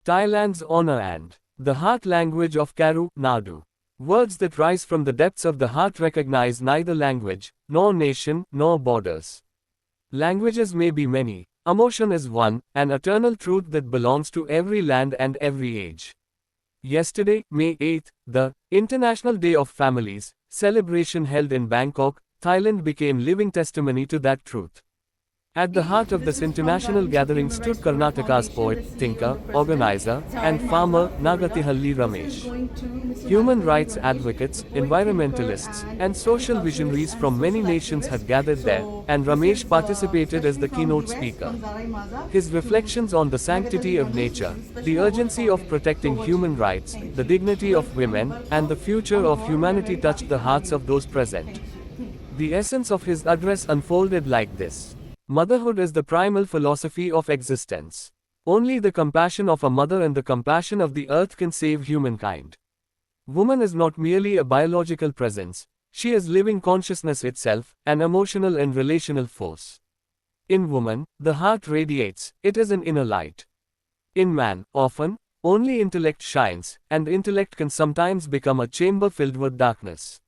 Thailand's honor and the heart language of Karu, Nadu. Words that rise from the depths of the heart recognize neither language, nor nation, nor borders. Languages may be many, emotion is one, an eternal truth that belongs to every land and every age. Yesterday, May 8th, the International Day of Families celebration held in Bangkok, Thailand became living testimony to that truth. At the heart of this international gathering stood Karnataka's poet, thinker, organizer, and farmer Nagathihalli Ramesh. Human rights advocates, environmentalists, and social visionaries from many nations had gathered there, and Ramesh participated as the keynote speaker. His reflections on the sanctity of nature, the urgency of protecting human rights, the dignity of women, and the future of humanity touched the hearts of those present. The essence of his address unfolded like this. Motherhood is the primal philosophy of existence. Only the compassion of a mother and the compassion of the earth can save humankind. Woman is not merely a biological presence, she is living consciousness itself, an emotional and relational force. In woman, the heart radiates, it is an inner light. In man, often, only intellect shines, and intellect can sometimes become a chamber filled with darkness.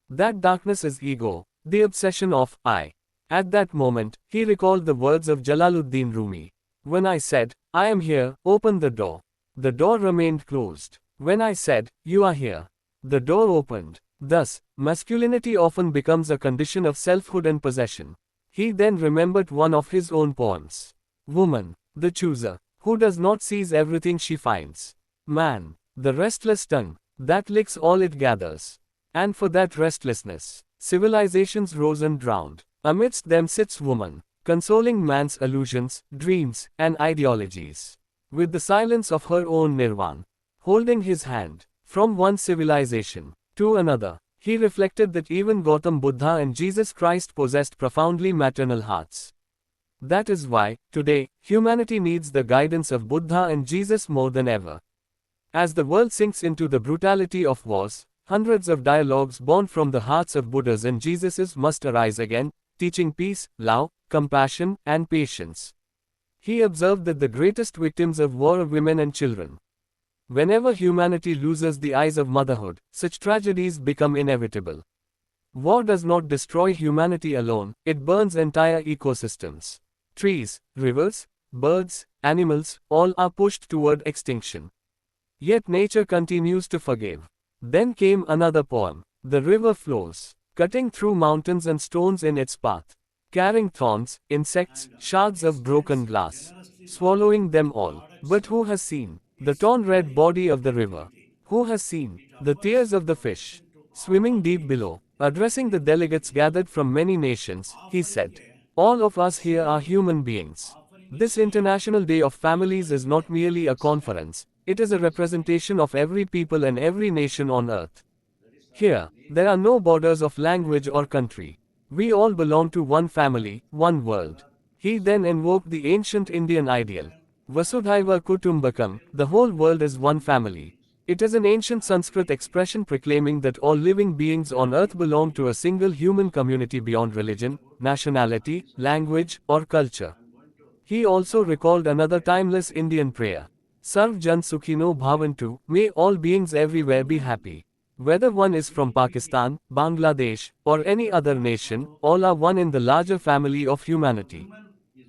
That darkness is ego, the obsession of I. At that moment, he recalled the words of Jalaluddin Rumi. When I said, I am here, open the door. The door remained closed. When I said, you are here, the door opened. Thus, masculinity often becomes a condition of selfhood and possession. He then remembered one of his own poems. Woman, the chooser, who does not seize everything she finds. Man, the restless tongue, that licks all it gathers. And for that restlessness, civilizations rose and drowned. Amidst them sits woman, consoling man's illusions, dreams, and ideologies. With the silence of her own nirvana, holding his hand, from one civilization to another, he reflected that even Gautam Buddha and Jesus Christ possessed profoundly maternal hearts. That is why, today, humanity needs the guidance of Buddha and Jesus more than ever. As the world sinks into the brutality of wars, hundreds of dialogues born from the hearts of Buddhas and Jesuses must arise again, teaching peace, love, compassion, and patience. He observed that the greatest victims of war are women and children. Whenever humanity loses the eyes of motherhood, such tragedies become inevitable. War does not destroy humanity alone, it burns entire ecosystems. Trees, rivers, birds, animals, all are pushed toward extinction. Yet nature continues to forgive. Then came another poem. The river flows, cutting through mountains and stones in its path, carrying thorns, insects, shards of broken glass, swallowing them all. But who has seen the torn red body of the river? Who has seen the tears of the fish swimming deep below? Addressing the delegates gathered from many nations, he said, all of us here are human beings. This International Day of Families is not merely a conference, it is a representation of every people and every nation on earth. Here, there are no borders of language or country. We all belong to one family, one world. He then invoked the ancient Indian ideal. Vasudhaiva Kutumbakam, the whole world is one family. It is an ancient Sanskrit expression proclaiming that all living beings on earth belong to a single human community beyond religion, nationality, language, or culture. He also recalled another timeless Indian prayer. Sarv Jan Sukhino Bhavantu, may all beings everywhere be happy. Whether one is from Pakistan, Bangladesh, or any other nation, all are one in the larger family of humanity.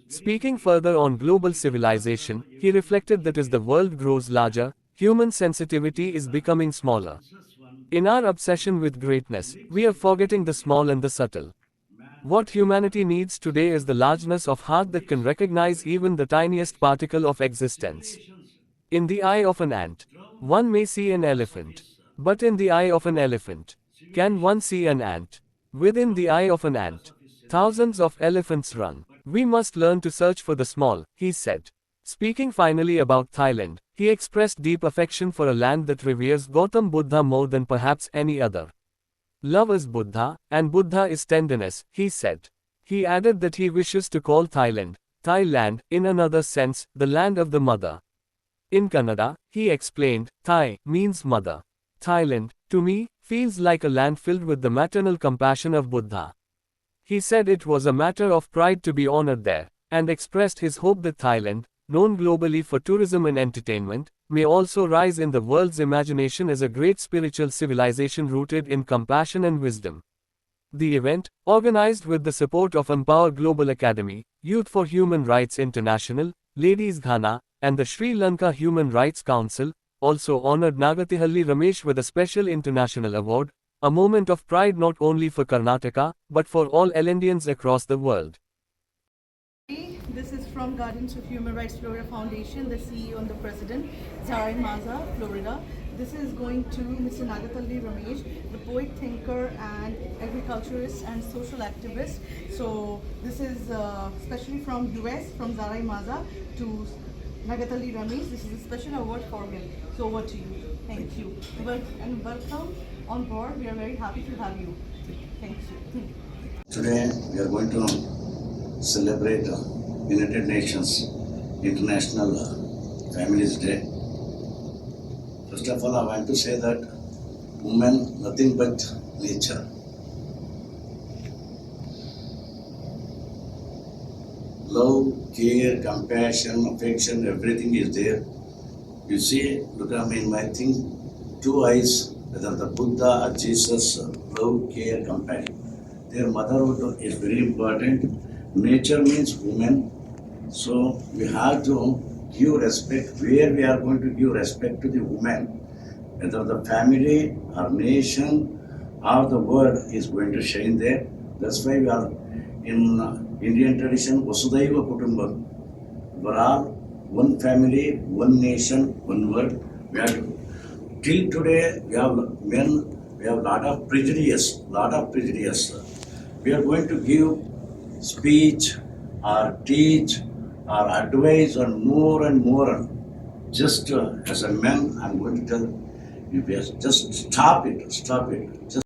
Speaking further on global civilization, he reflected that as the world grows larger, human sensitivity is becoming smaller. In our obsession with greatness, we are forgetting the small and the subtle. What humanity needs today is the largeness of heart that can recognize even the tiniest particle of existence. In the eye of an ant, one may see an elephant. But in the eye of an elephant, can one see an ant? Within the eye of an ant, thousands of elephants run. We must learn to search for the small, he said. Speaking finally about Thailand, he expressed deep affection for a land that reveres Gautam Buddha more than perhaps any other. Love is Buddha, and Buddha is tenderness, he said. He added that he wishes to call Thailand, in another sense, the land of the mother. In Kannada, he explained, Thai means mother. Thailand, to me, feels like a land filled with the maternal compassion of Buddha. He said it was a matter of pride to be honored there, and expressed his hope that Thailand, known globally for tourism and entertainment, may also rise in the world's imagination as a great spiritual civilization rooted in compassion and wisdom. The event, organized with the support of Empower Global Academy, Youth for Human Rights International, Ladies Ghana, and the Sri Lanka Human Rights Council, also honored Nagathihalli Ramesh with a special international award, a moment of pride not only for Karnataka, but for all Elendians across the world. This is from Guardians of Human Rights Florida Foundation, the CEO and the President, Zarai Maza, Florida. This is going to Mr. Nagathalli Ramesh, the poet, thinker, and agriculturist and social activist. So this is especially from US, from Zarai Maza to Nagathalli Ramesh. This is a special award for him. So over to you. Thank you. And welcome on board. We are very happy to have you. Thank you. Today we are going to celebrate United Nations International Families Day. First of all, I want to say that women nothing but nature. Love, care, compassion, affection, everything is there. You see, look at me in my thing, two eyes, whether the Buddha or Jesus, love, care, compassion. Their motherhood is very important. Nature means woman. So we have to give respect where we are going to give respect to the woman. Whether the family or nation or the world is going to shine there. That's why we are in Indian tradition, Vasudhaiva Kutumbam. We are all one family, one nation, one world. We are till today we have men, we have lot of prejudice. We are going to give speech or teach or advise on more and more. Just as a man, I'm going to tell you, just stop it. Just